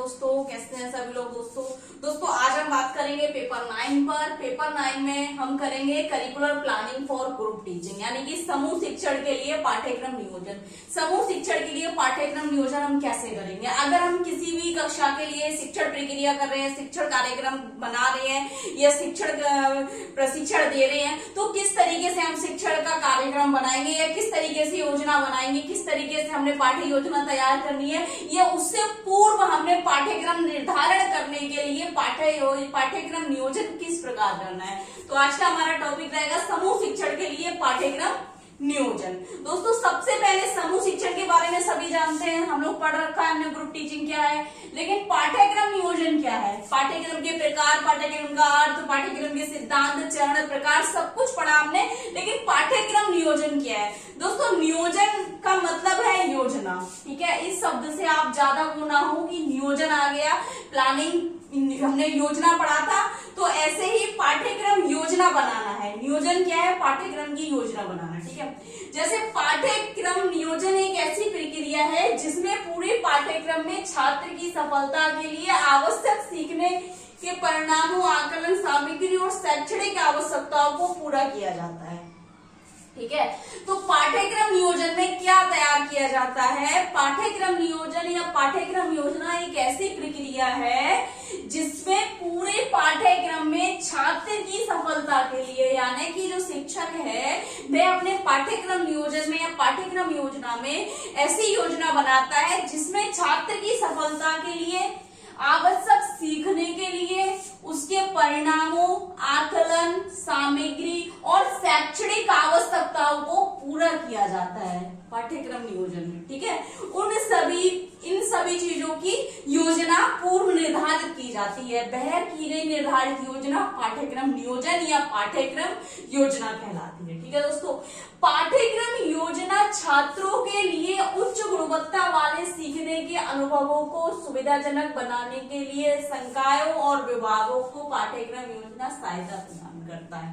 दोस्तों, कैसे हैं सभी लोग। दोस्तों आज हम बात करेंगे पेपर 9 पर। पेपर 9 में हम करेंगे curricular planning for group teaching, यानी कि समूह शिक्षण के लिए पाठ्यक्रम नियोजन। समूह शिक्षण के लिए पाठ्यक्रम नियोजन हम कैसे करेंगे। अगर हम किसी भी कक्षा के लिए शिक्षण प्रक्रिया कर रहे हैं, शिक्षण कार्यक्रम बना रहे हैं या शिक्षण प्रशिक्षण दे रहे हैं, तो किस तरीके से हम शिक्षण का कार्यक्रम बनाएंगे या किस तरीके से योजना बनाएंगे, किस तरीके से हमने पाठ्य योजना तैयार करनी है, या उससे पूर्व हमने पाठ्यक्रम निर्धारण करने के लिए पाठ्यक्रम नियोजन किस प्रकार करना है। तो आज का हमारा टॉपिक रहेगा समूह शिक्षण के लिए पाठ्यक्रम नियोजन। दोस्तों सबसे पहले समूह शिक्षण के बारे में सभी जानते हैं, हम लोग पढ़ रखा है हमने ग्रुप टीचिंग क्या है, लेकिन पाठ्यक्रम नियोजन क्या है। पाठ्यक्रम के प्रकार, पाठ्यक्रम का अर्थ, पाठ्यक्रम के सिद्धांत, चरण, प्रकार सब कुछ पढ़ा हमने, लेकिन पाठ्यक्रम नियोजन क्या है। दोस्तों नियोजन का मतलब है योजना, ठीक है। इस शब्द से आप ज्यादा वो ना हो कि नियोजन आ गया, प्लानिंग हमने योजना पढ़ा था, तो ऐसे ही पाठ्यक्रम योजना बनाना है। नियोजन क्या है, पाठ्यक्रम की योजना बनाना, ठीक है। जैसे पाठ्यक्रम नियोजन एक ऐसी प्रक्रिया है जिसमें पूरे पाठ्यक्रम में छात्र की सफलता के लिए आवश्यक सीखने के परिणामों, आकलन, सामग्री और शैक्षणिक आवश्यकताओं को पूरा किया जाता है, ठीक है। तो पाठ्यक्रम नियोजन में क्या तैयार किया जाता है। पाठ्यक्रम नियोजन या पाठ्यक्रम योजना एक ऐसी प्रक्रिया है जिसमें पूरे पाठ्यक्रम में छात्र की सफलता के लिए, यानी कि जो शिक्षक है वह अपने पाठ्यक्रम नियोजन में या पाठ्यक्रम योजना में ऐसी योजना बनाता है जिसमें छात्र की सफलता के लिए, आवश्यक सीखने के लिए, उसके परिणामों, आकलन, सामग्री और शैक्षणिक आवश्यकताओं को पूरा किया जाता है पाठ्यक्रम नियोजन में, ठीक है। इन सभी चीजों की योजना पूर्व निर्धारित की जाती है। बहर की गई निर्धारित योजना पाठ्यक्रम नियोजन या पाठ्यक्रम योजना कहलाती है, ठीक है दोस्तों। पाठ्यक्रम योजना छात्रों के लिए उच्च गुणवत्ता वाले सीखने के अनुभवों को सुविधाजनक बनाने के लिए संकायों और विभागों को पाठ्यक्रम योजना सहायता प्रदान करता है।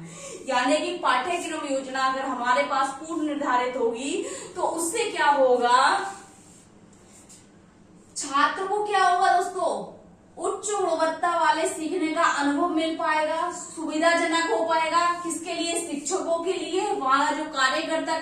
यानी कि पाठ्यक्रम योजना अगर हमारे पास पूर्व निर्धारित होगी तो उससे क्या होगा, छात्र को क्या होगा दोस्तों, उच्च गुणवत्ता वाले सीखने का अनुभव मिल पाएगा, सुविधाजनक हो पाएगा। किसके लिए, शिक्षकों के लिए। वहां जो कार्यकर्ता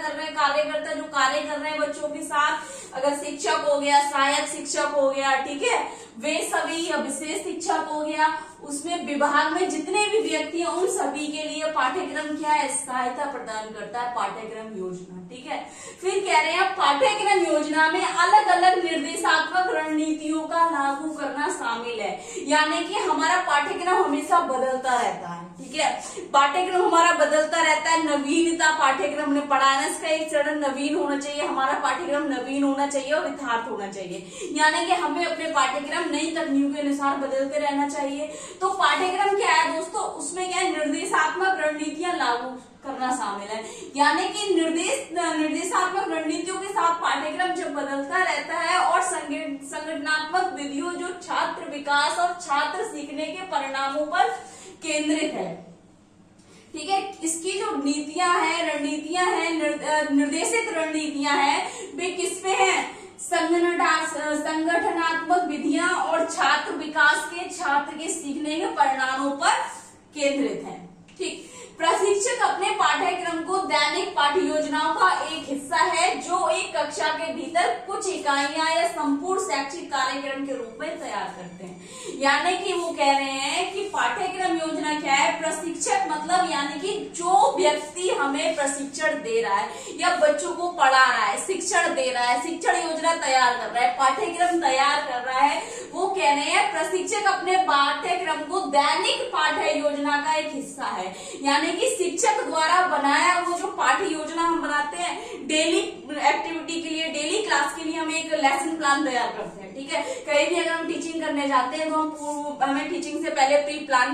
जो कार्य कर रहे हैं बच्चों के साथ, अगर शिक्षक हो गया, सहायक शिक्षक हो गया, ठीक है, वे सभी, या विशेष शिक्षक हो गया, उसमें विभाग में जितने भी व्यक्ति हैं उन सभी के लिए पाठ्यक्रम क्या है, सहायता प्रदान करता है पाठ्यक्रम योजना, ठीक है। फिर कह रहे हैं पाठ्यक्रम योजना में अलग अलग निर्देशात्मक रणनीतियों का लागू करना शामिल है, यानी कि हमारा पाठ्यक्रम हमेशा बदलता रहता है, ठीक है। पाठ्यक्रम हमारा बदलता रहता है। नवीनता पाठ्यक्रम हमने पढ़ा है ना, इसका एक चरण नवीन होना चाहिए, हमारा पाठ्यक्रम नवीन होना चाहिए और यथार्थ होना चाहिए, यानी कि हमें अपने पाठ्यक्रम नई तकनीकों के अनुसार बदलते रहना चाहिए। तो पाठ्यक्रम क्या है दोस्तों, उसमें क्या है, निर्देशात्मक रणनीतियां लागू करना शामिल है, यानी कि निर्देशात्मक रणनीतियों के साथ पाठ्यक्रम जब बदलता रहता है और संगठनात्मक विधियों जो छात्र विकास और छात्र सीखने के परिणामों पर केंद्रित है, ठीक है। इसकी जो नीतियां हैं, रणनीतियां हैं, निर्देशित रणनीतियां हैं, वे किस पे हैं, संगठनात्मक विधियां और छात्र विकास के, छात्र के सीखने के परिणामों पर केंद्रित है, ठीक। प्रशिक्षक अपने पाठ्यक्रम को दैनिक पाठ्य योजनाओं का एक हिस्सा है जो एक कक्षा के भीतर कुछ इकाइयां या संपूर्ण शैक्षिक कार्यक्रम के रूप में तैयार करते हैं। यानी कि वो कह रहे हैं कि पाठ्यक्रम योजना क्या है, प्रशिक्षक मतलब यानी कि जो व्यक्ति हमें प्रशिक्षण दे रहा है या बच्चों को पढ़ा रहा है, शिक्षण दे रहा है, शिक्षण योजना तैयार कर रहा है, पाठ्यक्रम तैयार कर रहा है, वो कह रहे हैं प्रशिक्षक अपने पाठ्यक्रम को दैनिक पाठ्य योजना का एक हिस्सा है, यानी कि शिक्षक द्वारा बनाया वो जो पाठ्य योजना हम बनाते हैं, डेली एक्टिविटी के लिए, डेली क्लास के लिए हम एक लेसन प्लान तैयार करते हैं, ठीक है। कहीं भी अगर हम टीचिंग करने जाते हैं तो हमें टीचिंग से पहले प्री प्लान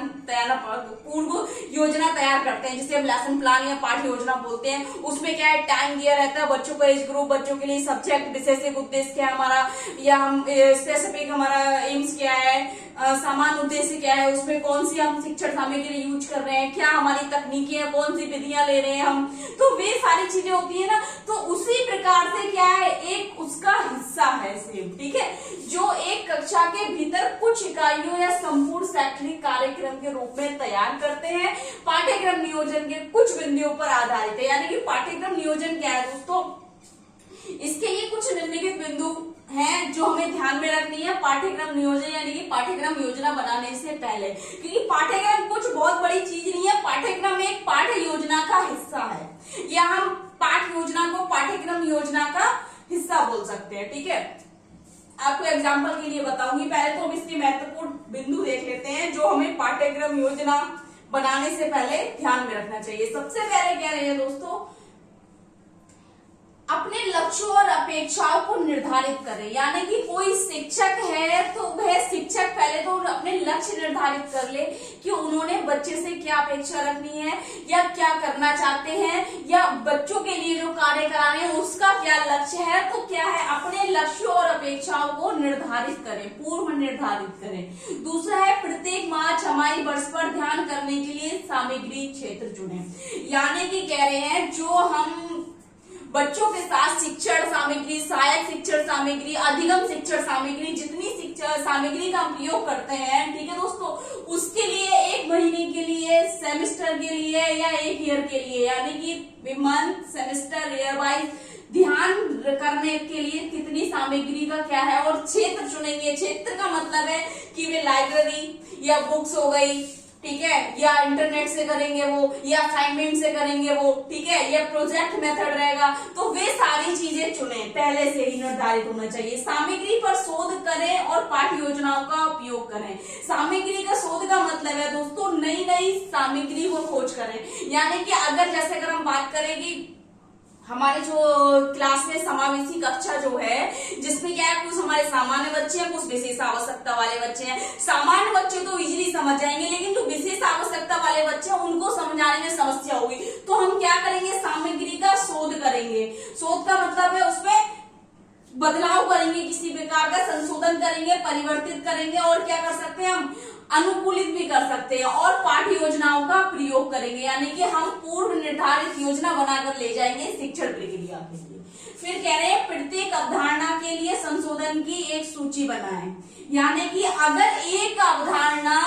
पूर्व योजना तैयार करते हैं, जिसे हम लेसन प्लान या पाठ्य योजना बोलते हैं। उसमें क्या है, टाइम दिया रहता है, बच्चों का एज ग्रुप, बच्चों के लिए सब्जेक्ट, विशेषिक उद्देश्य क्या है हमारा, या हम स्पेसिफिक हमारा एम्स क्या है, सामान्य उद्देश्य क्या है, उसमें कौन सी हम शिक्षण सामग्री यूज कर रहे हैं, क्या हमारी तकनीकी है, कौन सी विधियां ले रहे हैं हम, तो वे सारी चीजें होती है ना। तो उसी प्रकार से क्या है, एक उसका हिस्सा है सेम, ठीक है। जो एक कक्षा के भीतर कुछ इकाइयों या संपूर्ण शैक्षणिक कार्यक्रम के रूप में तैयार करते हैं। पाठ्यक्रम नियोजन के कुछ बिंदुओं पर आधारित है, यानी कि पाठ्यक्रम नियोजन क्या है दोस्तों, इसके लिए कुछ निम्नलिखित बिंदु हैं जो हमें ध्यान में रखनी है पाठ्यक्रम नियोजन यानी कि पाठ्यक्रम योजना बनाने से पहले, क्योंकि पाठ्यक्रम कुछ बहुत बड़ी चीज नहीं है। पाठ्यक्रम एक पाठ्य योजना का हिस्सा है, या हम पाठ योजना को पाठ्यक्रम योजना का हिस्सा बोल सकते हैं। ठीक है, आपको एग्जाम्पल के लिए बताऊंगी। पहले तो हम इसके महत्वपूर्ण बिंदु देख लेते हैं जो हमें पाठ्यक्रम योजना बनाने से पहले ध्यान में रखना चाहिए। सबसे पहले क्या रहे दोस्तों, अपने लक्ष्यों और अपेक्षाओं को निर्धारित करें, यानी कि कोई शिक्षक है तो वह शिक्षक पहले तो अपने लक्ष्य निर्धारित कर ले कि उन्होंने बच्चे से क्या अपेक्षा रखनी है या क्या करना चाहते हैं, या बच्चों के लिए जो कार्य कराने हैं उसका क्या लक्ष्य है। तो क्या है, अपने लक्ष्यों और अपेक्षाओं को निर्धारित करें, पूर्व निर्धारित करें। दूसरा है, प्रत्येक माह छमाही वर्ष पर ध्यान करने के लिए सामग्री क्षेत्र चुनें, यानी कि कह रहे हैं जो हम बच्चों के साथ शिक्षण सामग्री, सहायक शिक्षण सामग्री, अधिगम शिक्षण सामग्री, जितनी शिक्षण सामग्री का उपयोग करते हैं, ठीक है दोस्तों, उसके लिए एक महीने के लिए, सेमेस्टर के लिए या एक ईयर के लिए, यानी कि मंथ, सेमेस्टर, ईयर वाइज ध्यान करने के लिए कितनी सामग्री का क्या है, और क्षेत्र चुनेंगे। क्षेत्र का मतलब है कि वे लाइब्रेरी या बुक्स हो गई, ठीक है, या इंटरनेट से करेंगे वो, या असाइनमेंट से करेंगे वो, ठीक है, या प्रोजेक्ट मेथड रहेगा। तो वे सारी चीजें चुने, पहले से ही निर्धारित होना चाहिए। सामग्री पर शोध करें और पाठ्य योजनाओं का उपयोग करें। सामग्री का शोध का मतलब है दोस्तों नई नई सामग्री को खोज करें, यानी कि अगर हम बात करें कि हमारे जो क्लास में समावेशी कक्षा जो है, जिसमें क्या है, कुछ हमारे सामान्य बच्चे हैं, कुछ विशेष आवश्यकता वाले बच्चे हैं। सामान्य बच्चे तो इजीली समझ जाएंगे, लेकिन जो विशेष आवश्यकता वाले बच्चे हैं उनको समझाने में समस्या होगी। तो हम क्या करेंगे, सामग्री का शोध करेंगे। शोध का मतलब है उसमें बदलाव करेंगे, किसी प्रकार का संशोधन करेंगे, परिवर्तित करेंगे, और क्या कर सकते हैं हम, अनुकूलित भी कर सकते हैं, और पाठ्य योजनाओं का प्रयोग करेंगे, यानी कि हम पूर्व निर्धारित योजना बनाकर ले जाएंगे शिक्षण प्रक्रिया के लिए। फिर कह रहे हैं प्रत्येक अवधारणा के लिए संशोधन की एक सूची बनाएं, यानी कि अगर एक अवधारणा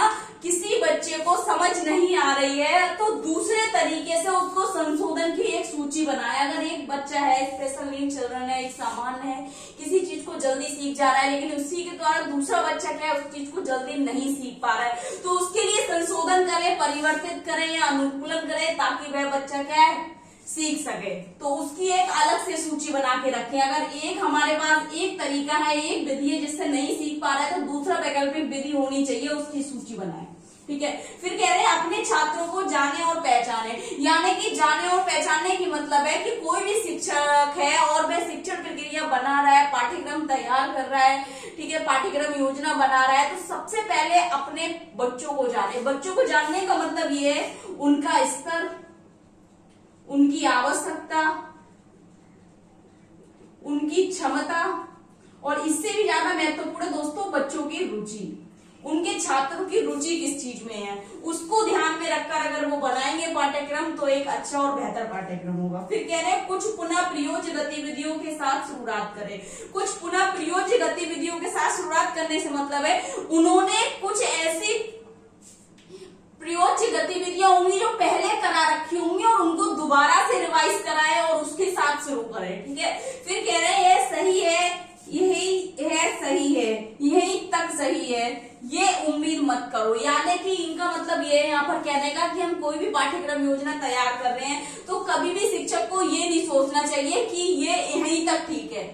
किसी बच्चे को समझ नहीं आ रही है तो दूसरे तरीके से उसको संशोधन की एक सूची बनाए। अगर एक बच्चा है, स्पेशल नीड चिल्ड्रन है, एक सामान्य है, किसी चीज को जल्दी सीख जा रहा है, लेकिन उसी के द्वारा दूसरा बच्चा क्या है, उस चीज को जल्दी नहीं सीख पा रहा है, तो उसके लिए संशोधन करें, परिवर्तित करें या अनुकूलन करें, ताकि वह बच्चा क्या है, सीख सके। तो उसकी एक अलग से सूची बना के रखें। अगर एक हमारे पास एक तरीका है, एक विधि है जिससे नहीं सीख पा रहा है, तो दूसरा वैकल्पिक विधि होनी चाहिए, उसकी सूची बनाएं। ठीक है, फिर कह रहे हैं अपने छात्रों को जाने और पहचाने, यानी कि जाने और पहचानने की मतलब है कि कोई भी शिक्षक है और वह शिक्षण प्रक्रिया बना रहा है, पाठ्यक्रम तैयार कर रहा है, ठीक है, पाठ्यक्रम योजना बना रहा है, तो सबसे पहले अपने बच्चों को जाने। बच्चों को जानने का मतलब ये है उनका स्तर, उनकी आवश्यकता, उनकी क्षमता, और इससे भी ज्यादा महत्वपूर्ण है दोस्तों बच्चों की रुचि, उनके छात्रों की रुचि किस चीज में है, उसको ध्यान में रखकर अगर वो बनाएंगे पाठ्यक्रम तो एक अच्छा और बेहतर पाठ्यक्रम होगा। फिर कह रहे हैं कुछ पुनः प्रयोज्य गतिविधियों के साथ शुरुआत करें। कुछ पुनः प्रयोज्य गतिविधियों के साथ शुरुआत करने से मतलब है उन्होंने कुछ ऐसी प्रयोज्य गतिविधियां होंगी जो पहले करा रखी होंगी और उनको दोबारा से रिवाइज कराएं और उसके साथ शुरू करें। ठीक है, फिर कह रहे हैं ये सही है, यही है सही है, यही तक सही है, ये उम्मीद मत करो। यानी कि इनका मतलब ये है यहाँ पर कहने का कि हम कोई भी पाठ्यक्रम योजना तैयार कर रहे हैं तो कभी भी शिक्षक को ये नहीं सोचना चाहिए कि ये यहीं तक ठीक है,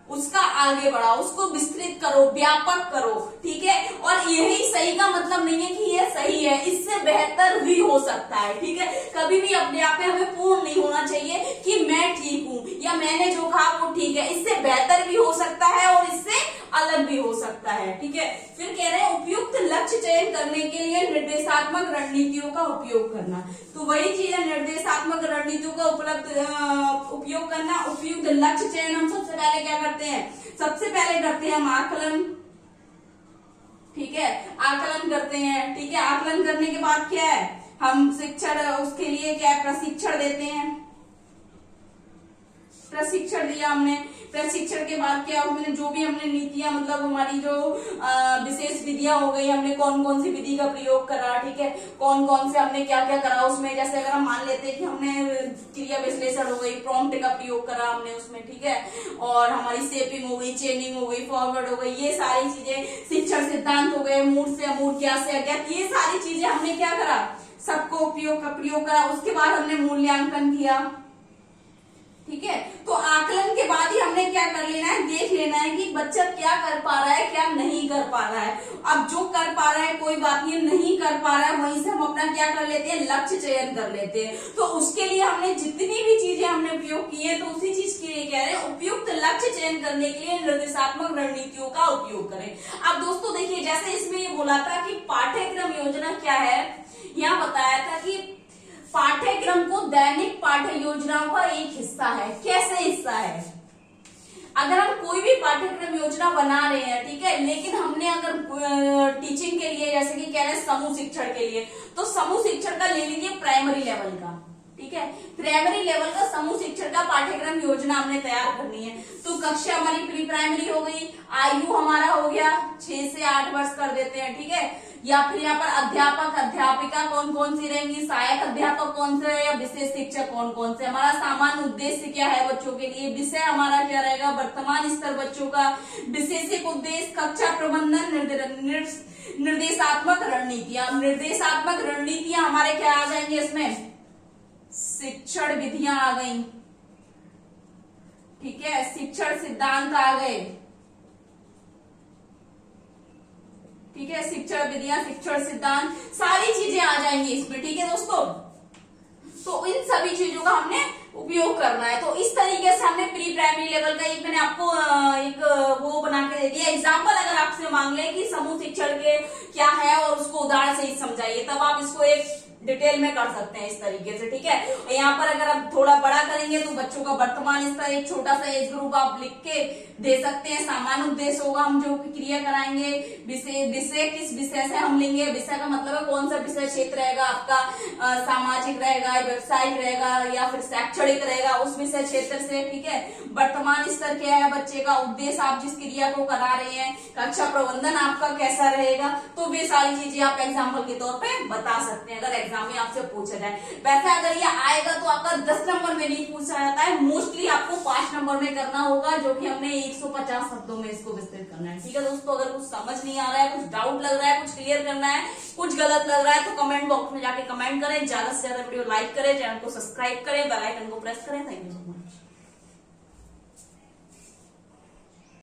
उसका आगे बढ़ाओ, उसको विस्तृत करो, व्यापक करो। ठीक है, और यही सही का मतलब नहीं है कि ये सही है, इससे बेहतर भी हो सकता है। ठीक है, कभी भी अपने आप में हमें पूर्ण नहीं होना चाहिए कि मैं ठीक हूँ या मैंने जो कहा वो ठीक है, इससे बेहतर भी हो सकता है और इससे अलग भी हो सकता है। ठीक है, फिर कह रहे हैं उपयुक्त लक्ष्य चयन करने के लिए निर्देशात्मक रणनीतियों का उपयोग करना। तो वही चीज है, निर्देशात्मक रणनीतियों का उपयोग करना। उपयुक्त लक्ष्य चयन हम सबसे पहले क्या करते हैं, सबसे पहले करते हैं हम आकलन। ठीक है, आकलन करते हैं। ठीक है, आकलन करने के बाद क्या है, हम शिक्षण, उसके लिए क्या है, प्रशिक्षण देते हैं। प्रशिक्षण दिया हमने, प्रशिक्षण के बाद क्या हमने जो भी हमने नीतियां मतलब हमारी जो विशेष विधियां हो गई, हमने कौन कौन सी विधि का प्रयोग करा, ठीक है, कौन कौन से हमने क्या क्या करा उसमें। जैसे अगर हम मान लेते हैं कि हमने क्रिया विश्लेषण हो गई, प्रॉम्प्ट का प्रयोग करा हमने उसमें, ठीक है, और हमारी शेपिंग हो गई, चेनिंग हो गई, फॉरवर्ड हो गई, ये सारी चीजें, शिक्षण सिद्धांत हो गए, मूल से अमूल, ज्ञात से अज्ञात, ये सारी चीजें हमने क्या करा, सबको प्रयोग करा। उसके बाद हमने मूल्यांकन किया, ठीक है। तो आकलन के बाद ही हमने क्या कर लेना है, देख लेना है कि बच्चा क्या कर पा रहा है, क्या नहीं कर पा रहा है। अब जो कर पा रहा है कोई बात नहीं, नहीं कर पा रहा है वहीं से हम अपना क्या कर लेते हैं, लक्ष्य चयन कर लेते हैं। तो उसके लिए हमने जितनी भी चीजें हमने उपयोग की है, तो उसी चीज के लिए कह रहे हैं उपयुक्त लक्ष्य चयन करने के लिए निर्देशात्मक रणनीतियों का उपयोग करें। अब दोस्तों देखिए, जैसे इसमें ये बोला था कि पाठ्यक्रम योजना क्या है, यहाँ बताया था कि पाठ्यक्रम को दैनिक पाठ्य योजनाओं का एक हिस्सा है। कैसे हिस्सा है, अगर हम कोई भी पाठ्यक्रम योजना बना रहे हैं, ठीक है, लेकिन हमने अगर टीचिंग के लिए जैसे कि कह रहे हैं समूह शिक्षण के लिए, तो समूह शिक्षण का ले लीजिए प्राइमरी लेवल का, ठीक है, प्राइमरी लेवल का समूह शिक्षण का पाठ्यक्रम योजना हमने तैयार करनी है। तो कक्षा हमारी प्री प्राइमरी हो गई, आयु हमारा हो गया 6 से 8 वर्ष कर देते हैं, ठीक है, या फिर यहाँ पर अध्यापक अध्यापिका कौन कौन सी रहेंगी, सहायक अध्यापक कौन से या विशेष शिक्षक कौन कौन से। हमारा सामान्य उद्देश्य क्या है बच्चों के लिए, विषय हमारा क्या रहेगा, वर्तमान स्तर बच्चों का, विशेषिक उद्देश्य, कक्षा प्रबंधन, निर्देशात्मक रणनीतियां। निर्देशात्मक रणनीतियां हमारे क्या आ जाएंगे इसमें, शिक्षण विधियां आ गई, ठीक है, शिक्षण सिद्धांत आ गए, ठीक है, शिक्षण विधियां, शिक्षण सिद्धांत, सारी चीजें आ जाएंगी इसमें, ठीक है दोस्तों। तो इन सभी चीजों का हमने उपयोग करना है। तो इस तरीके से हमने प्री प्राइमरी लेवल का एक मैंने आपको एक वो बना के दे दिया एग्जाम्पल। अगर आपसे मांग ले कि समूह शिक्षण के क्या है और उसको उदाहरण से ही समझाइए, तब आप इसको एक डिटेल में कर सकते हैं इस तरीके से, ठीक है। यहाँ पर अगर आप थोड़ा बड़ा करेंगे तो बच्चों का वर्तमान स्तर, एक छोटा सा एज ग्रुप आप लिख के दे सकते हैं। सामान्य उद्देश्य होगा, हम जो क्रिया कराएंगे, विषय किस विषय से हम लेंगे, विषय का मतलब है कौन सा विषय क्षेत्र रहेगा आपका, सामाजिक रहेगा, व्यवसायिक रहेगा या फिर शैक्षणिक रहेगा, उस विषय क्षेत्र से, ठीक है। वर्तमान स्तर क्या है बच्चे का, उद्देश्य आप जिस क्रिया को करा रहे हैं, कक्षा प्रबंधन आपका कैसा रहेगा, तो वे सारी चीजें आप एग्जाम्पल के तौर पे बता सकते हैं अगर एग्जाम में आपसे पूछा जाए। वैसे अगर ये आएगा तो आपका 10 नंबर में नहीं पूछा जाता है, मोस्टली आपको 5 नंबर में करना होगा, जो कि हमने 150 शब्दों में इसको विस्तृत करना है, ठीक है दोस्तों। अगर कुछ समझ नहीं आ रहा है, कुछ डाउट लग रहा है, कुछ क्लियर करना है, कुछ गलत लग रहा है, तो कमेंट बॉक्स में जाके कमेंट करें, ज्यादा से ज्यादा वीडियो लाइक करें, चैनल को सब्सक्राइब करें, बेल आइकन को प्रेस करें। Thank you so much.